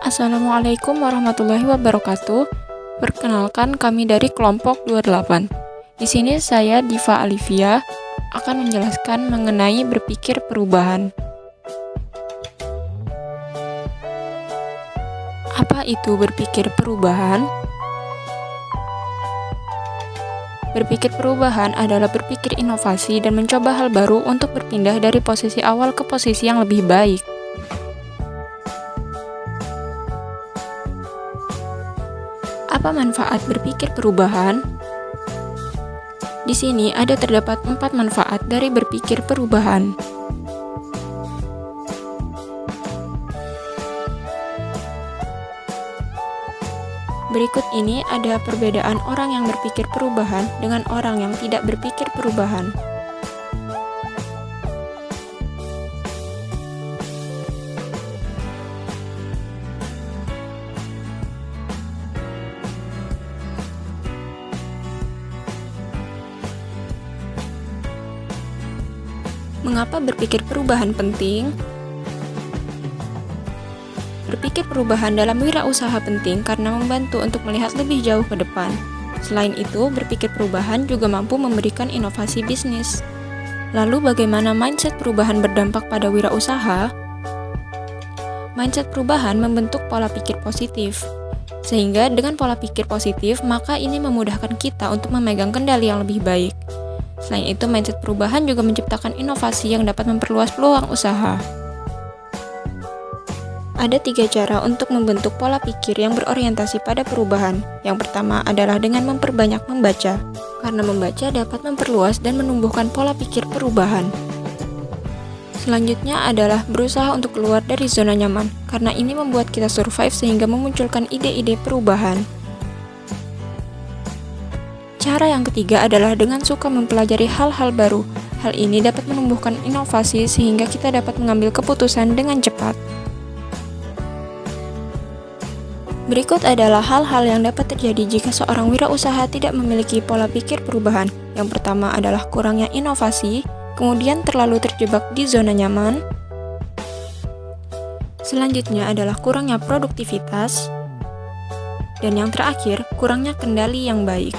Assalamualaikum warahmatullahi wabarakatuh. Perkenalkan, kami dari kelompok 28. Di sini saya Diva Alivia akan menjelaskan mengenai berpikir perubahan. Apa itu berpikir perubahan? Berpikir perubahan adalah berpikir inovasi dan mencoba hal baru untuk berpindah dari posisi awal ke posisi yang lebih baik. Apa manfaat berpikir perubahan? Di sini terdapat 4 manfaat dari berpikir perubahan. Berikut ini ada perbedaan orang yang berpikir perubahan dengan orang yang tidak berpikir perubahan. Mengapa berpikir perubahan penting? Berpikir perubahan dalam wirausaha penting karena membantu untuk melihat lebih jauh ke depan. Selain itu, berpikir perubahan juga mampu memberikan inovasi bisnis. Lalu bagaimana mindset perubahan berdampak pada wirausaha? Mindset perubahan membentuk pola pikir positif. Sehingga dengan pola pikir positif, maka ini memudahkan kita untuk memegang kendali yang lebih baik. Selain itu, mindset perubahan juga menciptakan inovasi yang dapat memperluas peluang usaha. Ada 3 cara untuk membentuk pola pikir yang berorientasi pada perubahan. Yang pertama adalah dengan memperbanyak membaca, karena membaca dapat memperluas dan menumbuhkan pola pikir perubahan. Selanjutnya adalah berusaha untuk keluar dari zona nyaman, karena ini membuat kita survive sehingga memunculkan ide-ide perubahan. Cara yang ketiga adalah dengan suka mempelajari hal-hal baru. Hal ini dapat menumbuhkan inovasi sehingga kita dapat mengambil keputusan dengan cepat. Berikut adalah hal-hal yang dapat terjadi jika seorang wirausaha tidak memiliki pola pikir perubahan. Yang pertama adalah kurangnya inovasi, kemudian terlalu terjebak di zona nyaman. Selanjutnya adalah kurangnya produktivitas. Dan yang terakhir, kurangnya kendali yang baik.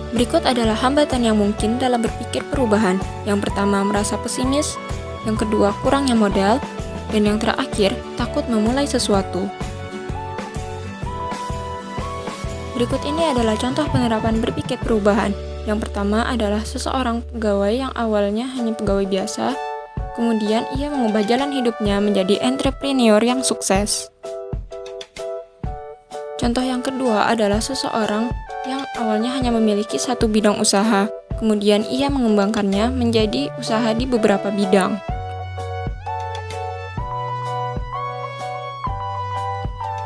Berikut adalah hambatan yang mungkin dalam berpikir perubahan. Yang pertama, merasa pesimis. Yang kedua, kurangnya modal. Dan yang terakhir, takut memulai sesuatu. Berikut ini adalah contoh penerapan berpikir perubahan. Yang pertama adalah seseorang pegawai yang awalnya hanya pegawai biasa, kemudian ia mengubah jalan hidupnya menjadi entrepreneur yang sukses. Contoh yang kedua adalah seseorang yang awalnya hanya memiliki satu bidang usaha, kemudian ia mengembangkannya menjadi usaha di beberapa bidang.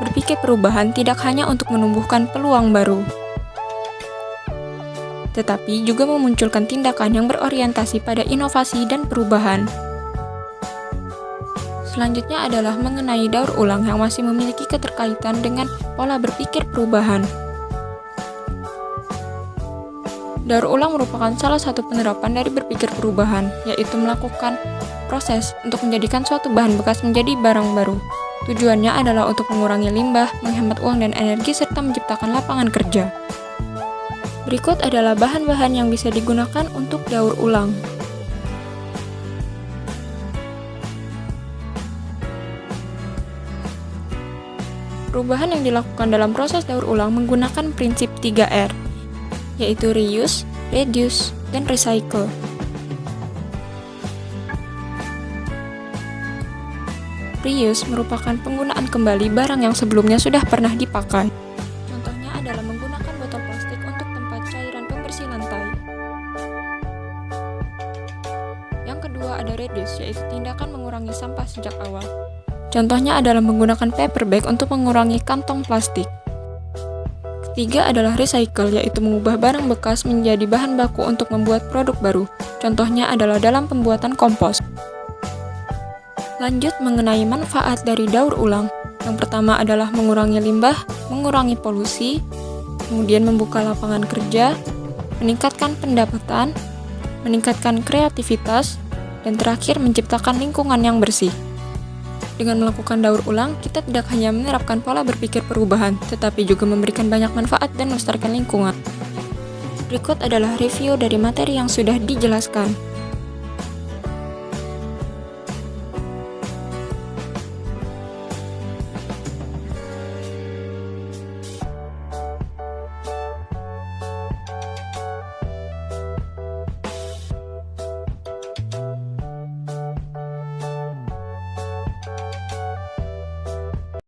Berpikir perubahan tidak hanya untuk menumbuhkan peluang baru, tetapi juga memunculkan tindakan yang berorientasi pada inovasi dan perubahan. Selanjutnya adalah mengenai daur ulang yang masih memiliki keterkaitan dengan pola berpikir perubahan. Daur ulang merupakan salah satu penerapan dari berpikir perubahan, yaitu melakukan proses untuk menjadikan suatu bahan bekas menjadi barang baru. Tujuannya adalah untuk mengurangi limbah, menghemat uang dan energi, serta menciptakan lapangan kerja. Berikut adalah bahan-bahan yang bisa digunakan untuk daur ulang. Perubahan yang dilakukan dalam proses daur ulang menggunakan prinsip 3R, yaitu reuse, reduce, dan recycle. Reuse merupakan penggunaan kembali barang yang sebelumnya sudah pernah dipakai. Contohnya adalah menggunakan botol plastik untuk tempat cairan pembersih lantai. Yang kedua ada reduce, yaitu tindakan mengurangi sampah sejak awal. Contohnya adalah menggunakan paper bag untuk mengurangi kantong plastik. Ketiga adalah recycle, yaitu mengubah barang bekas menjadi bahan baku untuk membuat produk baru. Contohnya adalah dalam pembuatan kompos. Lanjut mengenai manfaat dari daur ulang. Yang pertama adalah mengurangi limbah, mengurangi polusi, kemudian membuka lapangan kerja, meningkatkan pendapatan, meningkatkan kreativitas, dan terakhir menciptakan lingkungan yang bersih. Dengan melakukan daur ulang, kita tidak hanya menerapkan pola berpikir perubahan, tetapi juga memberikan banyak manfaat dan melestarikan lingkungan. Berikut adalah review dari materi yang sudah dijelaskan.